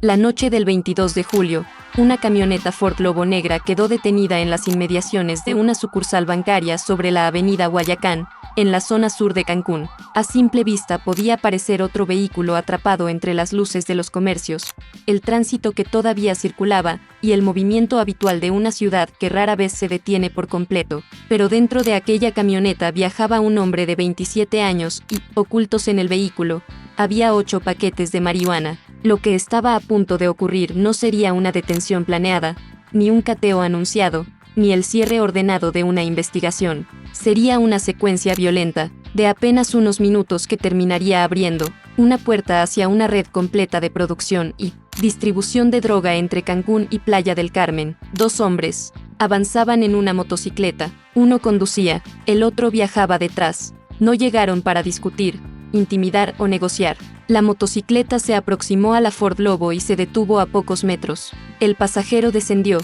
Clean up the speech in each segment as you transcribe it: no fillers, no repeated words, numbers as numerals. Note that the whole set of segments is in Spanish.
La noche del 22 de julio, una camioneta Ford Lobo negra quedó detenida en las inmediaciones de una sucursal bancaria sobre la avenida Guayacán, en la zona sur de Cancún. A simple vista podía parecer otro vehículo atrapado entre las luces de los comercios, el tránsito que todavía circulaba y el movimiento habitual de una ciudad que rara vez se detiene por completo. Pero dentro de aquella camioneta viajaba un hombre de 27 años y, ocultos en el vehículo, había 8 paquetes de marihuana. Lo que estaba a punto de ocurrir no sería una detención planeada, ni un cateo anunciado, ni el cierre ordenado de una investigación. Sería una secuencia violenta, de apenas unos minutos que terminaría abriendo una puerta hacia una red completa de producción y distribución de droga entre Cancún y Playa del Carmen. 2 hombres avanzaban en una motocicleta, uno conducía, el otro viajaba detrás. No llegaron para discutir, intimidar o negociar. La motocicleta se aproximó a la Ford Lobo y se detuvo a pocos metros. El pasajero descendió,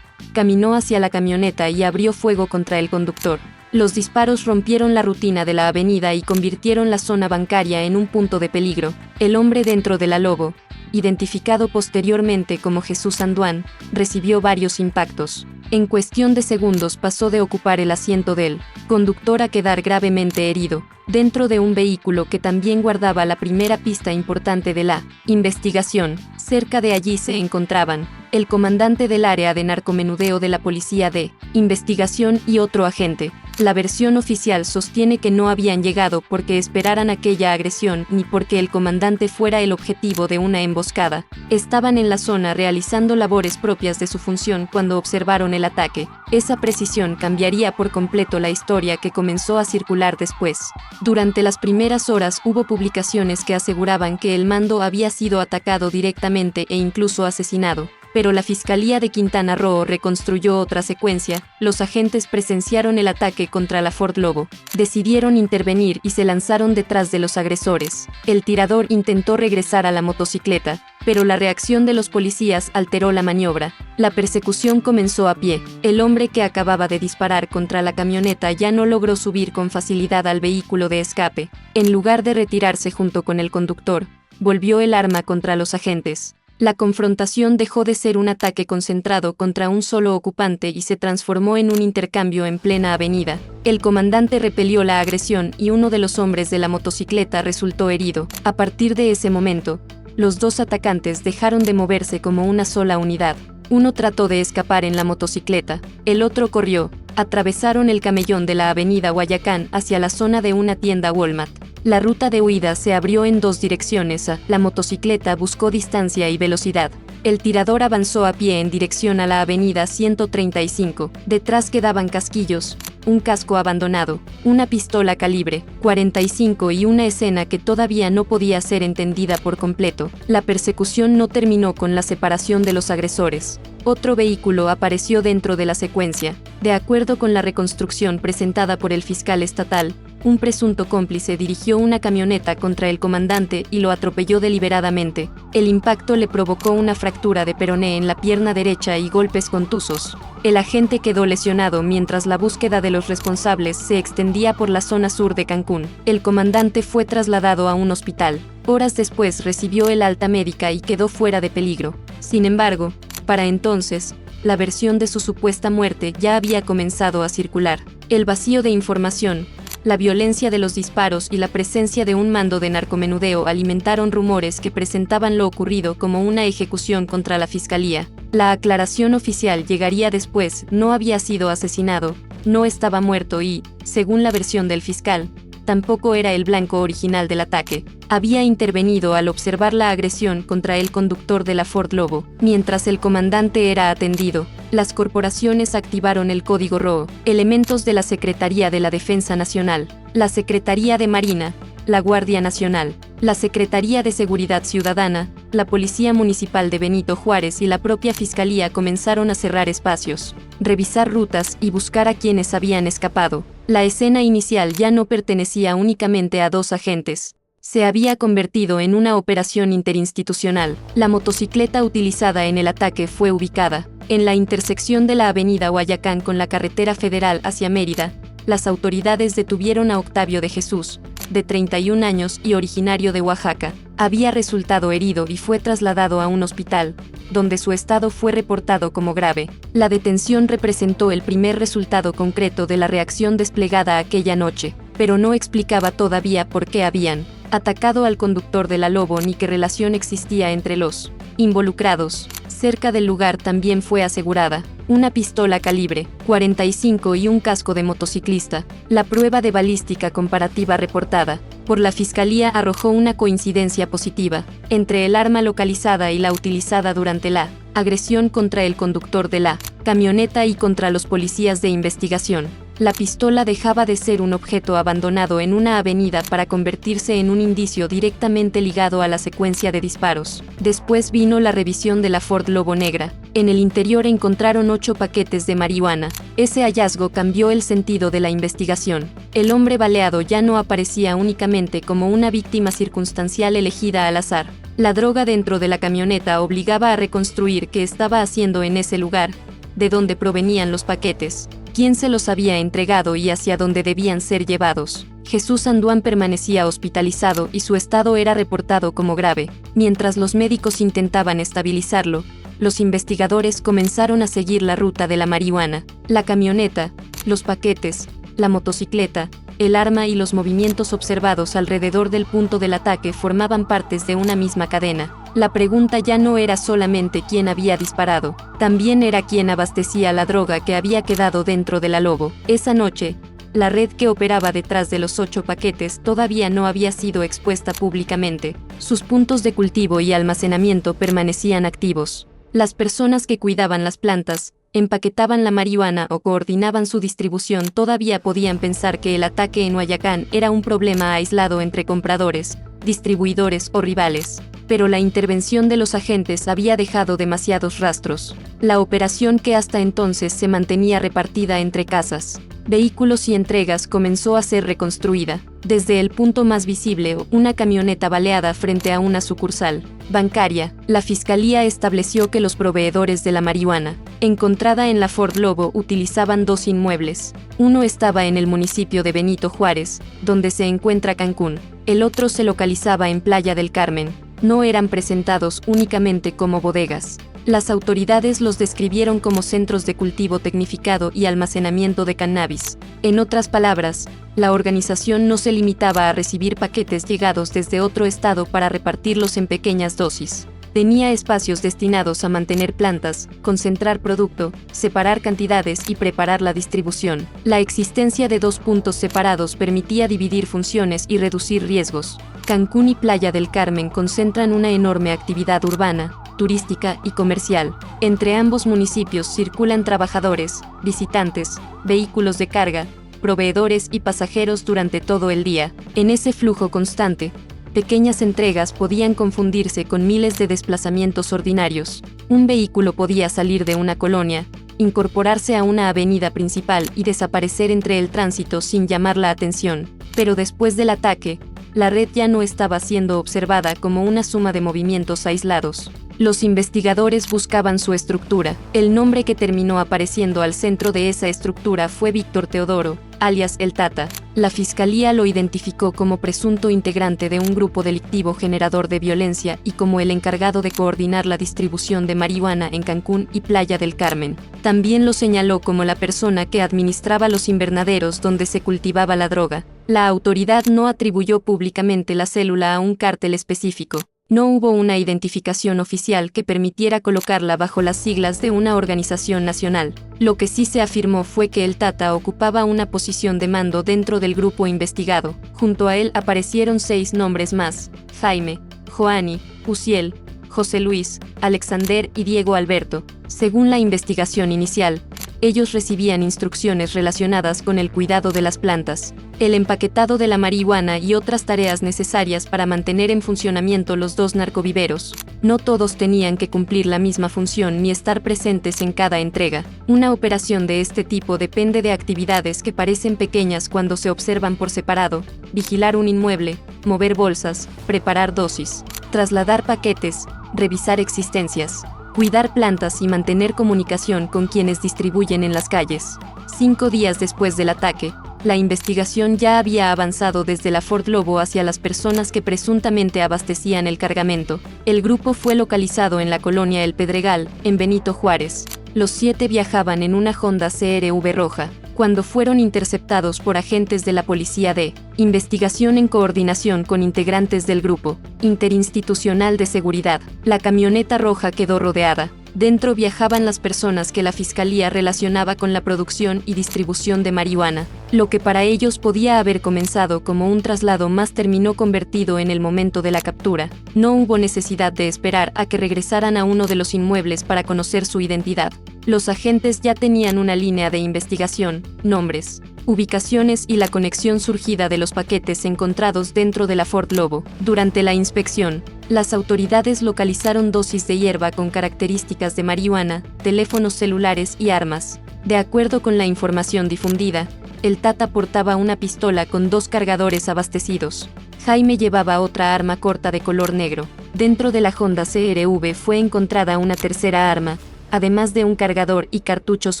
caminó hacia la camioneta y abrió fuego contra el conductor. Los disparos rompieron la rutina de la avenida y convirtieron la zona bancaria en un punto de peligro. El hombre dentro de la Lobo, identificado posteriormente como Jesús Anduán, recibió varios impactos. En cuestión de segundos pasó de ocupar el asiento del conductor a quedar gravemente herido, dentro de un vehículo que también guardaba la primera pista importante de la investigación. Cerca de allí se encontraban el comandante del área de narcomenudeo de la Policía de Investigación y otro agente. La versión oficial sostiene que no habían llegado porque esperaran aquella agresión ni porque el comandante fuera el objetivo de una emboscada. Estaban en la zona realizando labores propias de su función cuando observaron el ataque. Esa precisión cambiaría por completo la historia que comenzó a circular después. Durante las primeras horas hubo publicaciones que aseguraban que el mando había sido atacado directamente e incluso asesinado. Pero la Fiscalía de Quintana Roo reconstruyó otra secuencia. Los agentes presenciaron el ataque contra la Ford Lobo, decidieron intervenir y se lanzaron detrás de los agresores. El tirador intentó regresar a la motocicleta, pero la reacción de los policías alteró la maniobra. La persecución comenzó a pie. El hombre que acababa de disparar contra la camioneta ya no logró subir con facilidad al vehículo de escape. En lugar de retirarse junto con el conductor, volvió el arma contra los agentes. La confrontación dejó de ser un ataque concentrado contra un solo ocupante y se transformó en un intercambio en plena avenida. El comandante repelió la agresión y uno de los hombres de la motocicleta resultó herido. A partir de ese momento, los 2 atacantes dejaron de moverse como una sola unidad. Uno trató de escapar en la motocicleta, el otro corrió. Atravesaron el camellón de la avenida Guayacán hacia la zona de una tienda Walmart. La ruta de huida se abrió en 2 direcciones. La motocicleta buscó distancia y velocidad. El tirador avanzó a pie en dirección a la avenida 135. Detrás quedaban casquillos, un casco abandonado, una pistola calibre .45 y una escena que todavía no podía ser entendida por completo. La persecución no terminó con la separación de los agresores. Otro vehículo apareció dentro de la secuencia. De acuerdo con la reconstrucción presentada por el fiscal estatal, un presunto cómplice dirigió una camioneta contra el comandante y lo atropelló deliberadamente. El impacto le provocó una fractura de peroné en la pierna derecha y golpes contusos. El agente quedó lesionado mientras la búsqueda de los responsables se extendía por la zona sur de Cancún. El comandante fue trasladado a un hospital. Horas después recibió el alta médica y quedó fuera de peligro. Sin embargo, para entonces, la versión de su supuesta muerte ya había comenzado a circular. El vacío de información, la violencia de los disparos y la presencia de un mando de narcomenudeo alimentaron rumores que presentaban lo ocurrido como una ejecución contra la fiscalía. La aclaración oficial llegaría después. No había sido asesinado, no estaba muerto y, según la versión del fiscal, tampoco era el blanco original del ataque. Había intervenido al observar la agresión contra el conductor de la Ford Lobo. Mientras el comandante era atendido, las corporaciones activaron el Código ROO, elementos de la Secretaría de la Defensa Nacional, la Secretaría de Marina, la Guardia Nacional, la Secretaría de Seguridad Ciudadana, la Policía Municipal de Benito Juárez y la propia Fiscalía comenzaron a cerrar espacios, revisar rutas y buscar a quienes habían escapado. La escena inicial ya no pertenecía únicamente a 2 agentes. Se había convertido en una operación interinstitucional. La motocicleta utilizada en el ataque fue ubicada en la intersección de la avenida Guayacán con la carretera federal hacia Mérida. Las autoridades detuvieron a Octavio de Jesús, de 31 años y originario de Oaxaca. Había resultado herido y fue trasladado a un hospital, donde su estado fue reportado como grave. La detención representó el primer resultado concreto de la reacción desplegada aquella noche, pero no explicaba todavía por qué habían atacado al conductor de la Lobo ni qué relación existía entre los involucrados. Cerca del lugar también fue asegurada una pistola calibre 45 y un casco de motociclista. La prueba de balística comparativa reportada por la Fiscalía arrojó una coincidencia positiva entre el arma localizada y la utilizada durante la agresión contra el conductor de la camioneta y contra los policías de investigación. La pistola dejaba de ser un objeto abandonado en una avenida para convertirse en un indicio directamente ligado a la secuencia de disparos. Después vino la revisión de la Ford Lobo Negra. En el interior encontraron 8 paquetes de marihuana. Ese hallazgo cambió el sentido de la investigación. El hombre baleado ya no aparecía únicamente como una víctima circunstancial elegida al azar. La droga dentro de la camioneta obligaba a reconstruir qué estaba haciendo en ese lugar, de dónde provenían los paquetes, quién se los había entregado y hacia dónde debían ser llevados. Jesús Anduán permanecía hospitalizado y su estado era reportado como grave. Mientras los médicos intentaban estabilizarlo, los investigadores comenzaron a seguir la ruta de la marihuana, la camioneta, los paquetes, la motocicleta, el arma y los movimientos observados alrededor del punto del ataque formaban partes de una misma cadena. La pregunta ya no era solamente quién había disparado, también era quién abastecía la droga que había quedado dentro de la Lobo. Esa noche, la red que operaba detrás de los 8 paquetes todavía no había sido expuesta públicamente. Sus puntos de cultivo y almacenamiento permanecían activos. Las personas que cuidaban las plantas, empaquetaban la marihuana o coordinaban su distribución todavía podían pensar que el ataque en Huayacán era un problema aislado entre compradores, distribuidores o rivales. Pero la intervención de los agentes había dejado demasiados rastros. La operación, que hasta entonces se mantenía repartida entre casas, vehículos y entregas, comenzó a ser reconstruida. Desde el punto más visible, una camioneta baleada frente a una sucursal bancaria, la Fiscalía estableció que los proveedores de la marihuana, encontrada en la Ford Lobo, utilizaban 2 inmuebles. Uno estaba en el municipio de Benito Juárez, donde se encuentra Cancún. El otro se localizaba en Playa del Carmen. No eran presentados únicamente como bodegas. Las autoridades los describieron como centros de cultivo tecnificado y almacenamiento de cannabis. En otras palabras, la organización no se limitaba a recibir paquetes llegados desde otro estado para repartirlos en pequeñas dosis. Tenía espacios destinados a mantener plantas, concentrar producto, separar cantidades y preparar la distribución. La existencia de 2 puntos separados permitía dividir funciones y reducir riesgos. Cancún y Playa del Carmen concentran una enorme actividad urbana, turística y comercial. Entre ambos municipios circulan trabajadores, visitantes, vehículos de carga, proveedores y pasajeros durante todo el día. En ese flujo constante, pequeñas entregas podían confundirse con miles de desplazamientos ordinarios. Un vehículo podía salir de una colonia, incorporarse a una avenida principal y desaparecer entre el tránsito sin llamar la atención. Pero después del ataque, la red ya no estaba siendo observada como una suma de movimientos aislados. Los investigadores buscaban su estructura. El nombre que terminó apareciendo al centro de esa estructura fue Víctor Teodoro, alias El Tata. La Fiscalía lo identificó como presunto integrante de un grupo delictivo generador de violencia y como el encargado de coordinar la distribución de marihuana en Cancún y Playa del Carmen. También lo señaló como la persona que administraba los invernaderos donde se cultivaba la droga. La autoridad no atribuyó públicamente la célula a un cártel específico. No hubo una identificación oficial que permitiera colocarla bajo las siglas de una organización nacional. Lo que sí se afirmó fue que el Tata ocupaba una posición de mando dentro del grupo investigado. Junto a él aparecieron 6 nombres más: Jaime, Joani, Uciel, José Luis, Alexander y Diego Alberto. Según la investigación inicial, ellos recibían instrucciones relacionadas con el cuidado de las plantas, el empaquetado de la marihuana y otras tareas necesarias para mantener en funcionamiento los 2 narcoviveros. No todos tenían que cumplir la misma función ni estar presentes en cada entrega. Una operación de este tipo depende de actividades que parecen pequeñas cuando se observan por separado: vigilar un inmueble, mover bolsas, preparar dosis, trasladar paquetes, revisar existencias, cuidar plantas y mantener comunicación con quienes distribuyen en las calles. 5 días después del ataque, La investigación ya había avanzado desde la Ford Lobo hacia las personas que presuntamente abastecían el cargamento. El grupo fue localizado en la colonia El Pedregal, en Benito Juárez. Los 7 viajaban en una Honda CR-V roja, cuando fueron interceptados por agentes de la Policía de Investigación en coordinación con integrantes del Grupo Interinstitucional de Seguridad. La camioneta roja quedó rodeada. Dentro viajaban las personas que la fiscalía relacionaba con la producción y distribución de marihuana. Lo que para ellos podía haber comenzado como un traslado más terminó convertido en el momento de la captura. No hubo necesidad de esperar a que regresaran a uno de los inmuebles para conocer su identidad. Los agentes ya tenían una línea de investigación, nombres, ubicaciones y la conexión surgida de los paquetes encontrados dentro de la Ford Lobo. Durante la inspección, las autoridades localizaron dosis de hierba con características de marihuana, teléfonos celulares y armas. De acuerdo con la información difundida, el Tata portaba una pistola con 2 cargadores abastecidos. Jaime llevaba otra arma corta de color negro. Dentro de la Honda CR-V fue encontrada una tercera arma, además de un cargador y cartuchos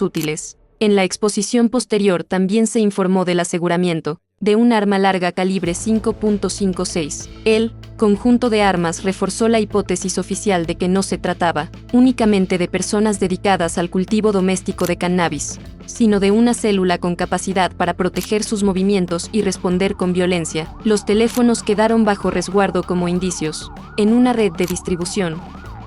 útiles. En la exposición posterior también se informó del aseguramiento de un arma larga calibre 5.56. El conjunto de armas reforzó la hipótesis oficial de que no se trataba únicamente de personas dedicadas al cultivo doméstico de cannabis, sino de una célula con capacidad para proteger sus movimientos y responder con violencia. Los teléfonos quedaron bajo resguardo como indicios. En una red de distribución,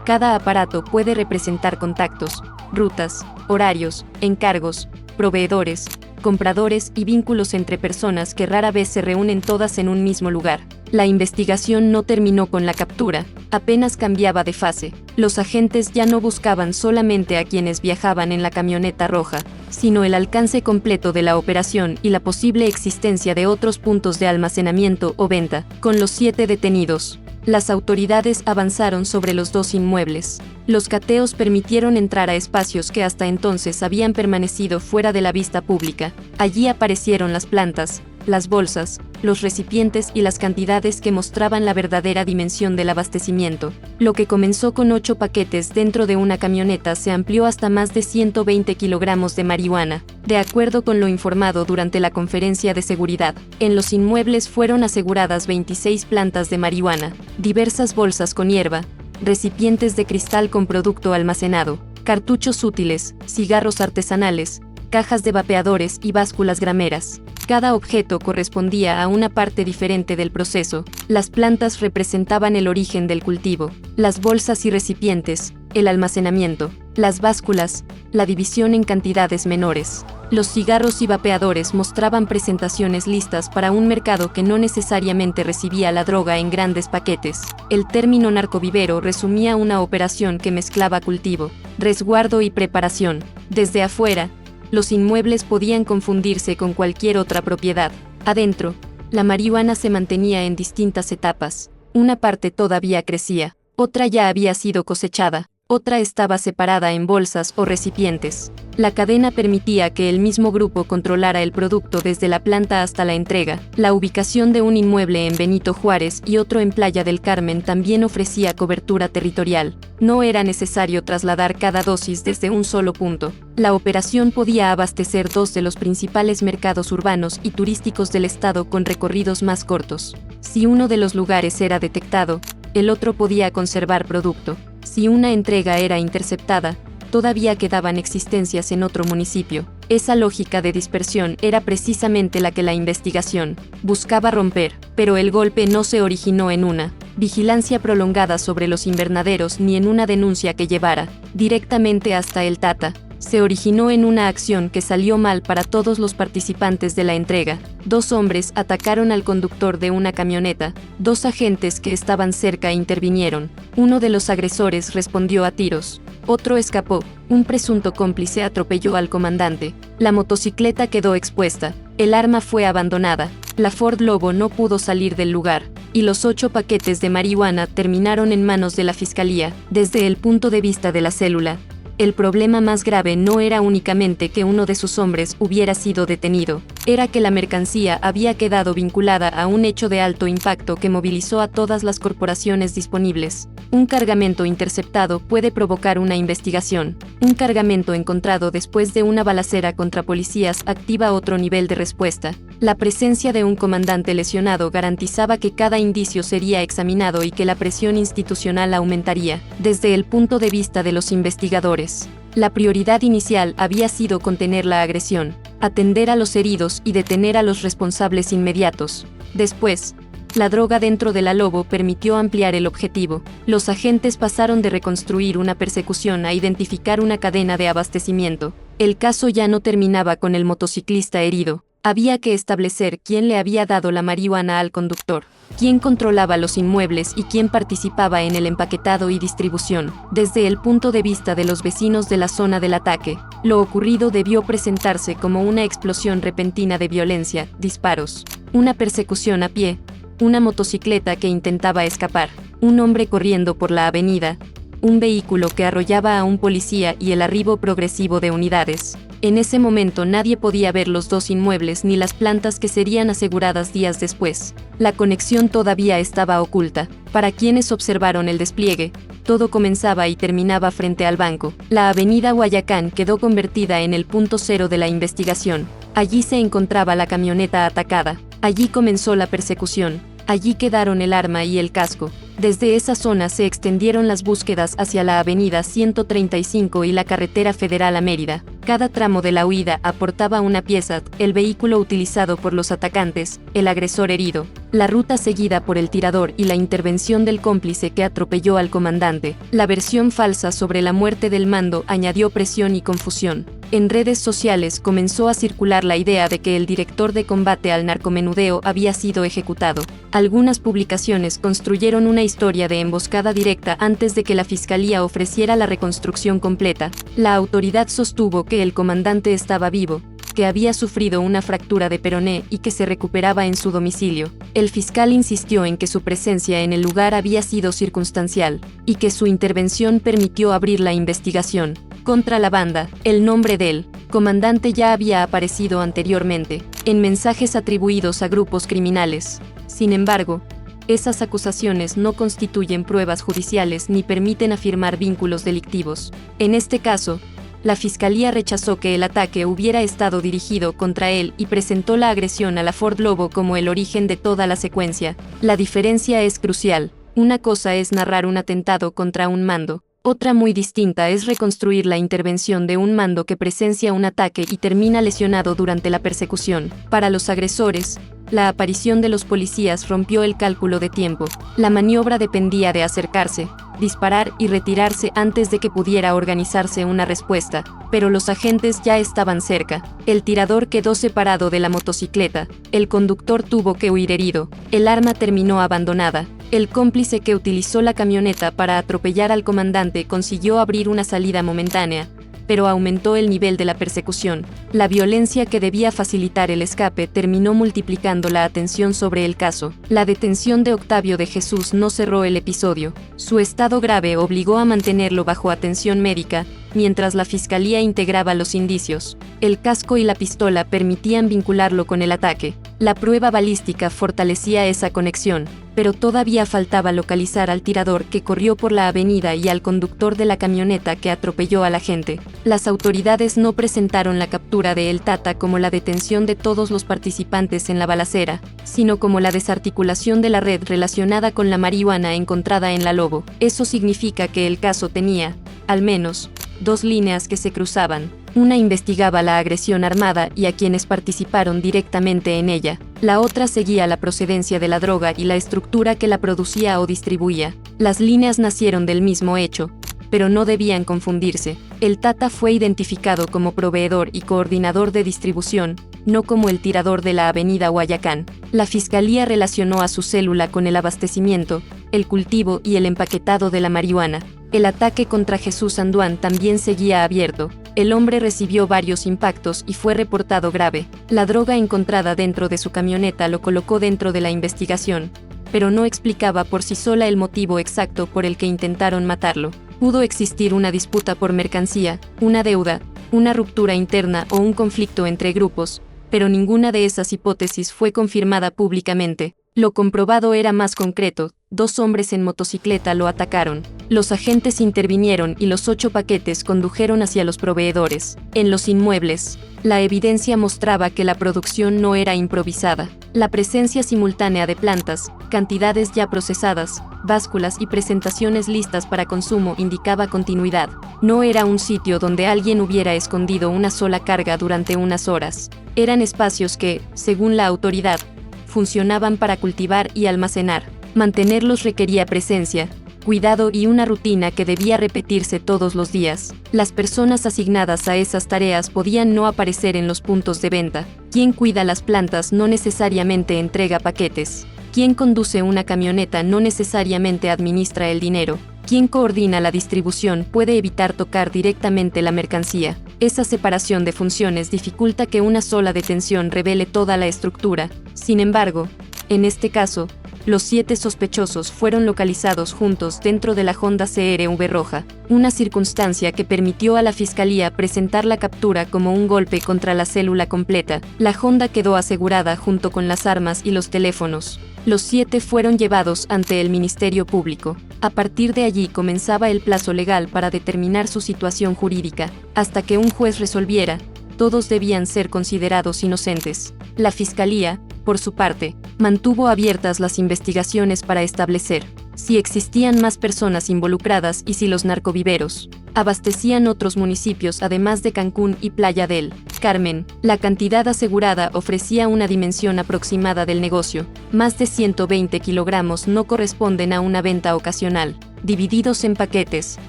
cada aparato puede representar contactos, rutas, horarios, encargos, proveedores, compradores y vínculos entre personas que rara vez se reúnen todas en un mismo lugar. La investigación no terminó con la captura, apenas cambiaba de fase. Los agentes ya no buscaban solamente a quienes viajaban en la camioneta roja, sino el alcance completo de la operación y la posible existencia de otros puntos de almacenamiento o venta. Con los 7 detenidos, las autoridades avanzaron sobre los 2 inmuebles. Los cateos permitieron entrar a espacios que hasta entonces habían permanecido fuera de la vista pública. Allí aparecieron las plantas, las bolsas, los recipientes y las cantidades que mostraban la verdadera dimensión del abastecimiento. Lo que comenzó con 8 paquetes dentro de una camioneta se amplió hasta más de 120 kilogramos de marihuana. De acuerdo con lo informado durante la conferencia de seguridad, en los inmuebles fueron aseguradas 26 plantas de marihuana, diversas bolsas con hierba, recipientes de cristal con producto almacenado, cartuchos útiles, cigarros artesanales, cajas de vapeadores y básculas grameras. Cada objeto correspondía a una parte diferente del proceso. Las plantas representaban el origen del cultivo, las bolsas y recipientes, el almacenamiento, las básculas, la división en cantidades menores. Los cigarros y vapeadores mostraban presentaciones listas para un mercado que no necesariamente recibía la droga en grandes paquetes. El término narcovivero resumía una operación que mezclaba cultivo, resguardo y preparación. Desde afuera, los inmuebles podían confundirse con cualquier otra propiedad. Adentro, la marihuana se mantenía en distintas etapas. Una parte todavía crecía, otra ya había sido cosechada, otra estaba separada en bolsas o recipientes. La cadena permitía que el mismo grupo controlara el producto desde la planta hasta la entrega. La ubicación de un inmueble en Benito Juárez y otro en Playa del Carmen también ofrecía cobertura territorial. No era necesario trasladar cada dosis desde un solo punto. La operación podía abastecer 2 de los principales mercados urbanos y turísticos del estado con recorridos más cortos. Si uno de los lugares era detectado, el otro podía conservar producto. Si una entrega era interceptada, todavía quedaban existencias en otro municipio. Esa lógica de dispersión era precisamente la que la investigación buscaba romper, pero el golpe no se originó en una vigilancia prolongada sobre los invernaderos ni en una denuncia que llevara directamente hasta el Tata. Se originó en una acción que salió mal para todos los participantes de la entrega. 2 hombres atacaron al conductor de una camioneta. 2 agentes que estaban cerca intervinieron. Uno de los agresores respondió a tiros. Otro escapó. Un presunto cómplice atropelló al comandante. La motocicleta quedó expuesta. El arma fue abandonada. La Ford Lobo no pudo salir del lugar. Y los 8 paquetes de marihuana terminaron en manos de la fiscalía. Desde el punto de vista de la célula, el problema más grave no era únicamente que uno de sus hombres hubiera sido detenido, era que la mercancía había quedado vinculada a un hecho de alto impacto que movilizó a todas las corporaciones disponibles. Un cargamento interceptado puede provocar una investigación. Un cargamento encontrado después de una balacera contra policías activa otro nivel de respuesta. La presencia de un comandante lesionado garantizaba que cada indicio sería examinado y que la presión institucional aumentaría. Desde el punto de vista de los investigadores, la prioridad inicial había sido contener la agresión, atender a los heridos y detener a los responsables inmediatos. Después, la droga dentro de la Lobo permitió ampliar el objetivo. Los agentes pasaron de reconstruir una persecución a identificar una cadena de abastecimiento. El caso ya no terminaba con el motociclista herido. Había que establecer quién le había dado la marihuana al conductor, quién controlaba los inmuebles y quién participaba en el empaquetado y distribución. Desde el punto de vista de los vecinos de la zona del ataque, lo ocurrido debió presentarse como una explosión repentina de violencia, disparos, una persecución a pie, una motocicleta que intentaba escapar, un hombre corriendo por la avenida, un vehículo que arrollaba a un policía y el arribo progresivo de unidades. En ese momento nadie podía ver los dos inmuebles ni las plantas que serían aseguradas días después. La conexión todavía estaba oculta. Para quienes observaron el despliegue, todo comenzaba y terminaba frente al banco. La avenida Guayacán quedó convertida en el punto cero de la investigación. Allí se encontraba la camioneta atacada. Allí comenzó la persecución. Allí quedaron el arma y el casco. Desde esa zona se extendieron las búsquedas hacia la avenida 135 y la carretera federal a Mérida. Cada tramo de la huida aportaba una pieza, el vehículo utilizado por los atacantes, el agresor herido, la ruta seguida por el tirador y la intervención del cómplice que atropelló al comandante. La versión falsa sobre la muerte del mando añadió presión y confusión. En redes sociales comenzó a circular la idea de que el director de combate al narcomenudeo había sido ejecutado. Algunas publicaciones construyeron una historia de emboscada directa antes de que la fiscalía ofreciera la reconstrucción completa. La autoridad sostuvo que el comandante estaba vivo, que había sufrido una fractura de peroné y que se recuperaba en su domicilio. El fiscal insistió en que su presencia en el lugar había sido circunstancial, y que su intervención permitió abrir la investigación. Contra la banda, el nombre del comandante ya había aparecido anteriormente, en mensajes atribuidos a grupos criminales. Sin embargo, esas acusaciones no constituyen pruebas judiciales ni permiten afirmar vínculos delictivos. En este caso, la Fiscalía rechazó que el ataque hubiera estado dirigido contra él y presentó la agresión a la Ford Lobo como el origen de toda la secuencia. La diferencia es crucial. Una cosa es narrar un atentado contra un mando. Otra muy distinta es reconstruir la intervención de un mando que presencia un ataque y termina lesionado durante la persecución. Para los agresores, la aparición de los policías rompió el cálculo de tiempo. La maniobra dependía de acercarse, disparar y retirarse antes de que pudiera organizarse una respuesta, pero los agentes ya estaban cerca. El tirador quedó separado de la motocicleta, el conductor tuvo que huir herido, el arma terminó abandonada. El cómplice que utilizó la camioneta para atropellar al comandante consiguió abrir una salida momentánea, pero aumentó el nivel de la persecución. La violencia que debía facilitar el escape terminó multiplicando la atención sobre el caso. La detención de Octavio de Jesús no cerró el episodio. Su estado grave obligó a mantenerlo bajo atención médica, mientras la fiscalía integraba los indicios. El casco y la pistola permitían vincularlo con el ataque. La prueba balística fortalecía esa conexión, pero todavía faltaba localizar al tirador que corrió por la avenida y al conductor de la camioneta que atropelló a la gente. Las autoridades no presentaron la captura de El Tata como la detención de todos los participantes en la balacera, sino como la desarticulación de la red relacionada con la marihuana encontrada en la Lobo. Eso significa que el caso tenía, al menos, dos líneas que se cruzaban. Una investigaba la agresión armada y a quienes participaron directamente en ella. La otra seguía la procedencia de la droga y la estructura que la producía o distribuía. Las líneas nacieron del mismo hecho, pero no debían confundirse. El Tata fue identificado como proveedor y coordinador de distribución, no como el tirador de la avenida Guayacán. La fiscalía relacionó a su célula con el abastecimiento, el cultivo y el empaquetado de la marihuana. El ataque contra Jesús Anduán también seguía abierto. El hombre recibió varios impactos y fue reportado grave. La droga encontrada dentro de su camioneta lo colocó dentro de la investigación, pero no explicaba por sí sola el motivo exacto por el que intentaron matarlo. Pudo existir una disputa por mercancía, una deuda, una ruptura interna o un conflicto entre grupos, pero ninguna de esas hipótesis fue confirmada públicamente. Lo comprobado era más concreto: 2 hombres en motocicleta lo atacaron. Los agentes intervinieron y los 8 paquetes condujeron hacia los proveedores. En los inmuebles, la evidencia mostraba que la producción no era improvisada. La presencia simultánea de plantas, cantidades ya procesadas, básculas y presentaciones listas para consumo indicaba continuidad. No era un sitio donde alguien hubiera escondido una sola carga durante unas horas. Eran espacios que, según la autoridad, funcionaban para cultivar y almacenar. Mantenerlos requería presencia, cuidado y una rutina que debía repetirse todos los días. Las personas asignadas a esas tareas podían no aparecer en los puntos de venta. Quien cuida las plantas no necesariamente entrega paquetes. Quien conduce una camioneta no necesariamente administra el dinero. Quien coordina la distribución puede evitar tocar directamente la mercancía. Esa separación de funciones dificulta que una sola detención revele toda la estructura. Sin embargo, en este caso, los 7 sospechosos fueron localizados juntos dentro de la Honda CR-V roja, una circunstancia que permitió a la fiscalía presentar la captura como un golpe contra la célula completa. La Honda quedó asegurada junto con las armas y los teléfonos. Los 7 fueron llevados ante el Ministerio Público. A partir de allí comenzaba el plazo legal para determinar su situación jurídica. Hasta que un juez resolviera, todos debían ser considerados inocentes. La fiscalía, por su parte, mantuvo abiertas las investigaciones para establecer si existían más personas involucradas y si los narcoviveros abastecían otros municipios además de Cancún y Playa del Carmen. La cantidad asegurada ofrecía una dimensión aproximada del negocio. Más de 120 kilogramos no corresponden a una venta ocasional. Divididos en paquetes,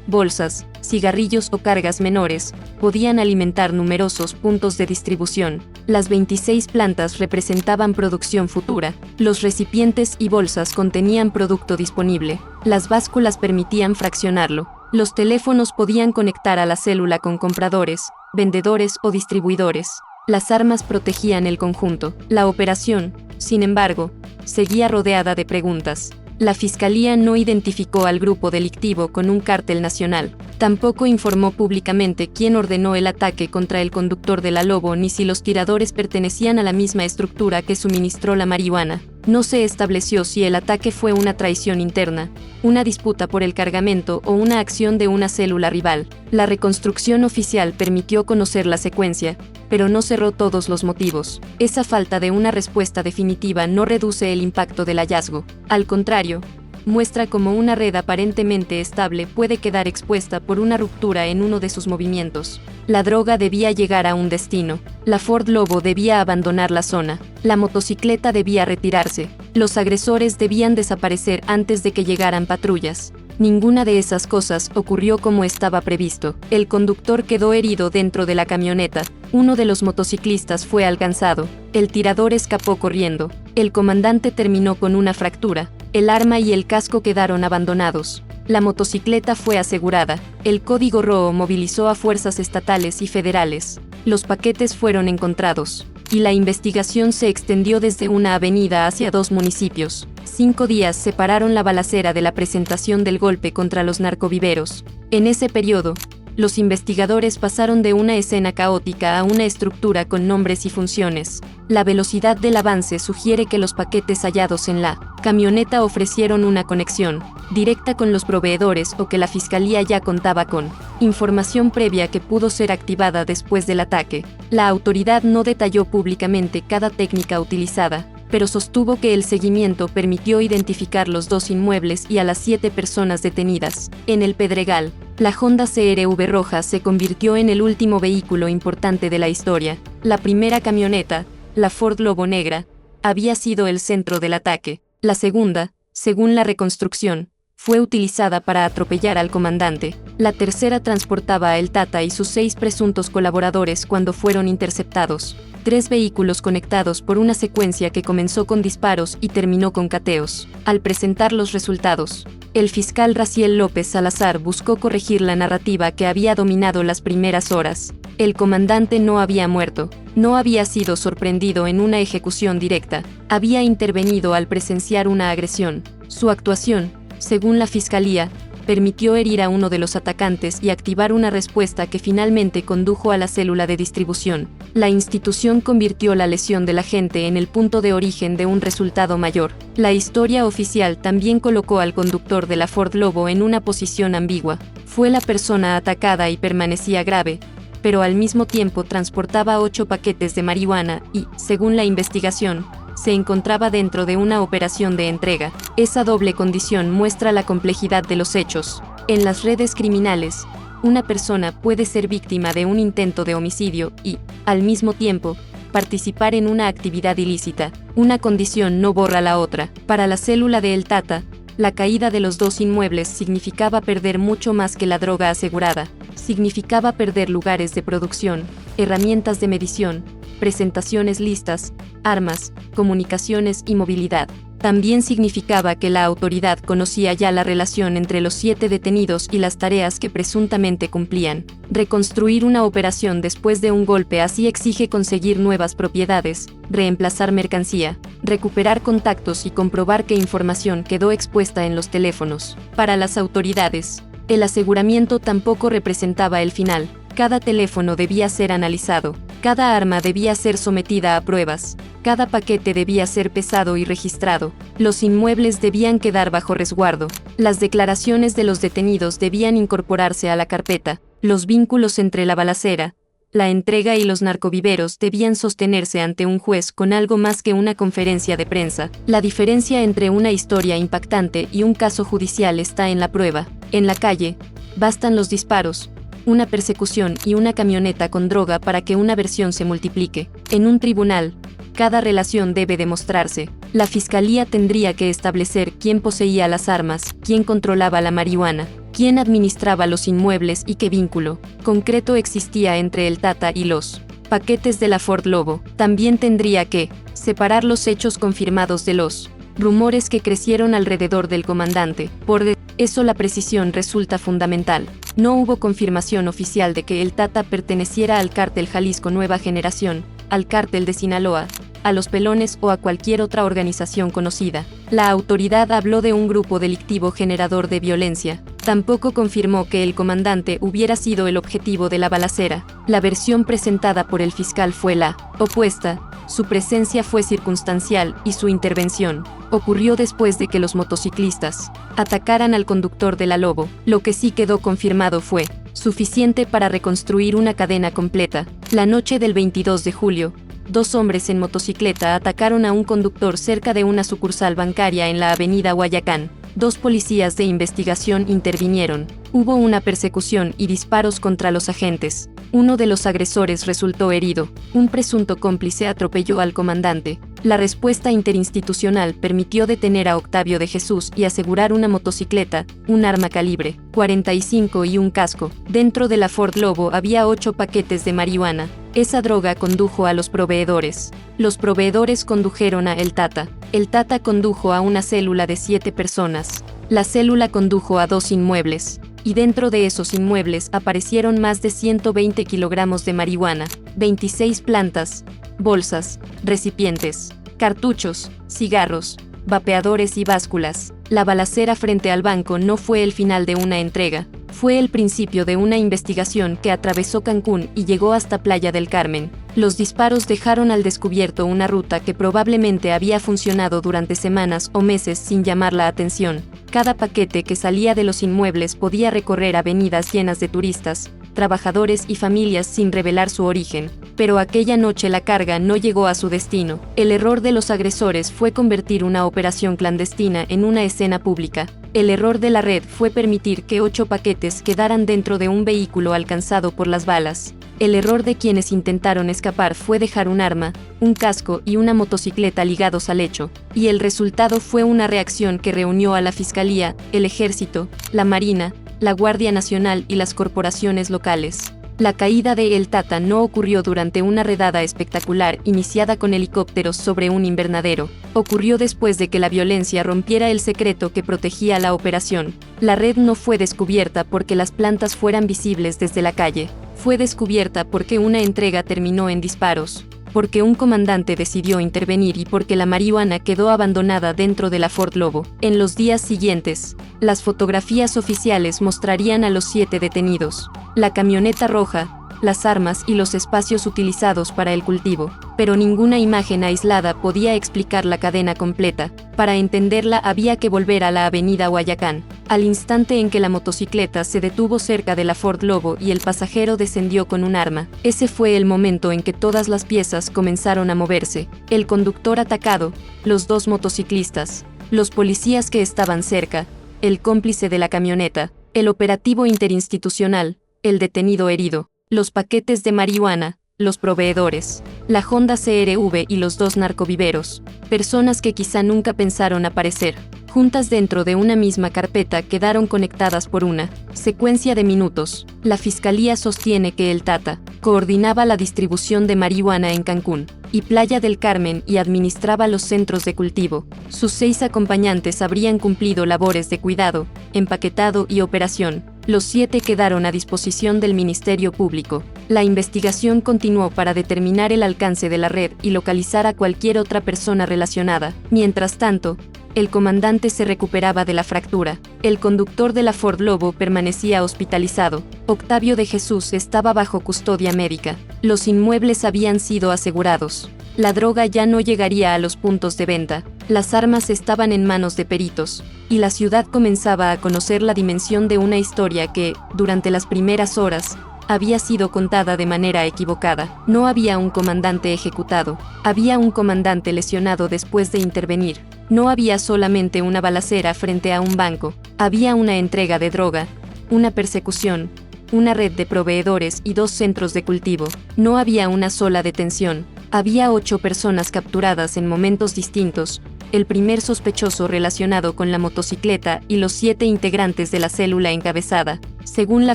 bolsas, cigarrillos o cargas menores, podían alimentar numerosos puntos de distribución. Las 26 plantas representaban producción futura. Los recipientes y bolsas contenían producto disponible. Las básculas permitían fraccionarlo. Los teléfonos podían conectar a la célula con compradores, vendedores o distribuidores. Las armas protegían el conjunto. La operación, sin embargo, seguía rodeada de preguntas. La fiscalía no identificó al grupo delictivo con un cártel nacional. Tampoco informó públicamente quién ordenó el ataque contra el conductor de la Lobo ni si los tiradores pertenecían a la misma estructura que suministró la marihuana. No se estableció si el ataque fue una traición interna, una disputa por el cargamento o una acción de una célula rival. La reconstrucción oficial permitió conocer la secuencia, pero no cerró todos los motivos. Esa falta de una respuesta definitiva no reduce el impacto del hallazgo. Al contrario, muestra cómo una red aparentemente estable puede quedar expuesta por una ruptura en uno de sus movimientos. La droga debía llegar a un destino. La Ford Lobo debía abandonar la zona. La motocicleta debía retirarse. Los agresores debían desaparecer antes de que llegaran patrullas. Ninguna de esas cosas ocurrió como estaba previsto. El conductor quedó herido dentro de la camioneta. Uno de los motociclistas fue alcanzado. El tirador escapó corriendo. El comandante terminó con una fractura. El arma y el casco quedaron abandonados. La motocicleta fue asegurada. El Código Rojo movilizó a fuerzas estatales y federales. Los paquetes fueron encontrados. Y la investigación se extendió desde una avenida hacia 2 municipios. 5 días separaron la balacera de la presentación del golpe contra los narcoviveros. En ese periodo, los investigadores pasaron de una escena caótica a una estructura con nombres y funciones. La velocidad del avance sugiere que los paquetes hallados en la camioneta ofrecieron una conexión directa con los proveedores o que la fiscalía ya contaba con información previa que pudo ser activada después del ataque. La autoridad no detalló públicamente cada técnica utilizada, pero sostuvo que el seguimiento permitió identificar los 2 inmuebles y a las 7 personas detenidas. En el Pedregal, la Honda CR-V roja se convirtió en el último vehículo importante de la historia. La primera camioneta, la Ford Lobo negra, había sido el centro del ataque. La segunda, según la reconstrucción, fue utilizada para atropellar al comandante. La tercera transportaba a El Tata y sus 6 presuntos colaboradores cuando fueron interceptados. 3 vehículos conectados por una secuencia que comenzó con disparos y terminó con cateos. Al presentar los resultados, el fiscal Raciel López Salazar buscó corregir la narrativa que había dominado las primeras horas. El comandante no había muerto, no había sido sorprendido en una ejecución directa, había intervenido al presenciar una agresión. Su actuación, según la fiscalía, permitió herir a uno de los atacantes y activar una respuesta que finalmente condujo a la célula de distribución. La institución convirtió la lesión del agente en el punto de origen de un resultado mayor. La historia oficial también colocó al conductor de la Ford Lobo en una posición ambigua. Fue la persona atacada y permanecía grave, pero al mismo tiempo transportaba 8 paquetes de marihuana y, según la investigación, se encontraba dentro de una operación de entrega. Esa doble condición muestra la complejidad de los hechos. En las redes criminales, una persona puede ser víctima de un intento de homicidio y, al mismo tiempo, participar en una actividad ilícita. Una condición no borra la otra. Para la célula de El Tata, la caída de los 2 inmuebles significaba perder mucho más que la droga asegurada. Significaba perder lugares de producción, herramientas de medición, presentaciones listas, armas, comunicaciones y movilidad. También significaba que la autoridad conocía ya la relación entre los 7 detenidos y las tareas que presuntamente cumplían. Reconstruir una operación después de un golpe así exige conseguir nuevas propiedades, reemplazar mercancía, recuperar contactos y comprobar qué información quedó expuesta en los teléfonos. Para las autoridades, el aseguramiento tampoco representaba el final. Cada teléfono debía ser analizado, cada arma debía ser sometida a pruebas, cada paquete debía ser pesado y registrado, los inmuebles debían quedar bajo resguardo, las declaraciones de los detenidos debían incorporarse a la carpeta, los vínculos entre la balacera, la entrega y los narcoviveros debían sostenerse ante un juez con algo más que una conferencia de prensa. La diferencia entre una historia impactante y un caso judicial está en la prueba. En la calle, bastan los disparos, una persecución y una camioneta con droga para que una versión se multiplique. En un tribunal, cada relación debe demostrarse. La fiscalía tendría que establecer quién poseía las armas, quién controlaba la marihuana, quién administraba los inmuebles y qué vínculo concreto existía entre el Tata y los paquetes de la Ford Lobo. También tendría que separar los hechos confirmados de los rumores que crecieron alrededor del comandante. Por eso la precisión resulta fundamental. No hubo confirmación oficial de que el Tata perteneciera al cártel Jalisco Nueva Generación, al cártel de Sinaloa, a los Pelones o a cualquier otra organización conocida. La autoridad habló de un grupo delictivo generador de violencia. Tampoco confirmó que el comandante hubiera sido el objetivo de la balacera. La versión presentada por el fiscal fue la opuesta. Su presencia fue circunstancial y su intervención ocurrió después de que los motociclistas atacaran al conductor de la Lobo. Lo que sí quedó confirmado fue suficiente para reconstruir una cadena completa. La noche del 22 de julio, 2 hombres en motocicleta atacaron a un conductor cerca de una sucursal bancaria en la avenida Guayacán. 2 policías de investigación intervinieron. Hubo una persecución y disparos contra los agentes. Uno de los agresores resultó herido. Un presunto cómplice atropelló al comandante. La respuesta interinstitucional permitió detener a Octavio de Jesús y asegurar una motocicleta, un arma calibre .45 y un casco. Dentro de la Ford Lobo había 8 paquetes de marihuana. Esa droga condujo a los proveedores. Los proveedores condujeron a El Tata. El Tata condujo a una célula de 7 personas. La célula condujo a 2 inmuebles. Y dentro de esos inmuebles aparecieron más de 120 kilogramos de marihuana, 26 plantas, bolsas, recipientes, cartuchos, cigarros, vapeadores y básculas. La balacera frente al banco no fue el final de una entrega, fue el principio de una investigación que atravesó Cancún y llegó hasta Playa del Carmen. Los disparos dejaron al descubierto una ruta que probablemente había funcionado durante semanas o meses sin llamar la atención. Cada paquete que salía de los inmuebles podía recorrer avenidas llenas de turistas, trabajadores y familias sin revelar su origen. Pero aquella noche la carga no llegó a su destino. El error de los agresores fue convertir una operación clandestina en una escena pública. El error de la red fue permitir que 8 paquetes quedaran dentro de un vehículo alcanzado por las balas. El error de quienes intentaron escapar fue dejar un arma, un casco y una motocicleta ligados al hecho. Y el resultado fue una reacción que reunió a la Fiscalía, el Ejército, la Marina, la Guardia Nacional y las corporaciones locales. La caída de El Tata no ocurrió durante una redada espectacular iniciada con helicópteros sobre un invernadero. Ocurrió después de que la violencia rompiera el secreto que protegía la operación. La red no fue descubierta porque las plantas fueran visibles desde la calle. Fue descubierta porque una entrega terminó en disparos. porque un comandante decidió intervenir y porque la marihuana quedó abandonada dentro de la Ford Lobo. En los días siguientes, las fotografías oficiales mostrarían a los 7 detenidos, la camioneta roja, las armas y los espacios utilizados para el cultivo, pero ninguna imagen aislada podía explicar la cadena completa. Para entenderla había que volver a la avenida Guayacán, al instante en que la motocicleta se detuvo cerca de la Ford Lobo y el pasajero descendió con un arma. Ese fue el momento en que todas las piezas comenzaron a moverse: el conductor atacado, los 2 motociclistas, los policías que estaban cerca, el cómplice de la camioneta, el operativo interinstitucional, el detenido herido, los paquetes de marihuana, los proveedores, la Honda CR-V y los 2 narcoviveros, personas que quizá nunca pensaron aparecer, juntas dentro de una misma carpeta, quedaron conectadas por una secuencia de minutos. La fiscalía sostiene que el Tata coordinaba la distribución de marihuana en Cancún y Playa del Carmen y administraba los centros de cultivo. Sus 6 acompañantes habrían cumplido labores de cuidado, empaquetado y operación. Los 7 quedaron a disposición del Ministerio Público. La investigación continuó para determinar el alcance de la red y localizar a cualquier otra persona relacionada. Mientras tanto, el comandante se recuperaba de la fractura. El conductor de la Ford Lobo permanecía hospitalizado. Octavio de Jesús estaba bajo custodia médica. Los inmuebles habían sido asegurados. La droga ya no llegaría a los puntos de venta. Las armas estaban en manos de peritos. Y la ciudad comenzaba a conocer la dimensión de una historia que, durante las primeras horas, había sido contada de manera equivocada. No había un comandante ejecutado, había un comandante lesionado después de intervenir. No había solamente una balacera frente a un banco, había una entrega de droga, una persecución, una red de proveedores y 2 centros de cultivo. No había una sola detención, había 8 personas capturadas en momentos distintos, el primer sospechoso relacionado con la motocicleta y los 7 integrantes de la célula encabezada, según la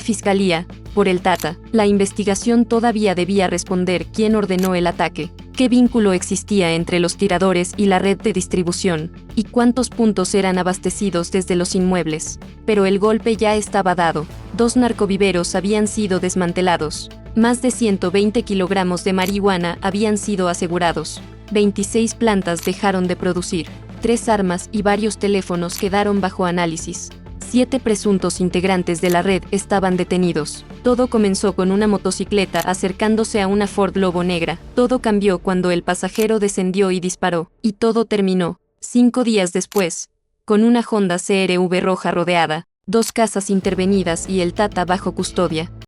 fiscalía, por el Tata. La investigación todavía debía responder quién ordenó el ataque, qué vínculo existía entre los tiradores y la red de distribución, y cuántos puntos eran abastecidos desde los inmuebles. Pero el golpe ya estaba dado. 2 narcoviveros habían sido desmantelados. Más de 120 kilogramos de marihuana habían sido asegurados. 26 plantas dejaron de producir. 3 armas y varios teléfonos quedaron bajo análisis. 7 presuntos integrantes de la red estaban detenidos. Todo comenzó con una motocicleta acercándose a una Ford Lobo negra. Todo cambió cuando el pasajero descendió y disparó. Y todo terminó, 5 días después, con una Honda CR-V roja rodeada, 2 casas intervenidas y el Tata bajo custodia.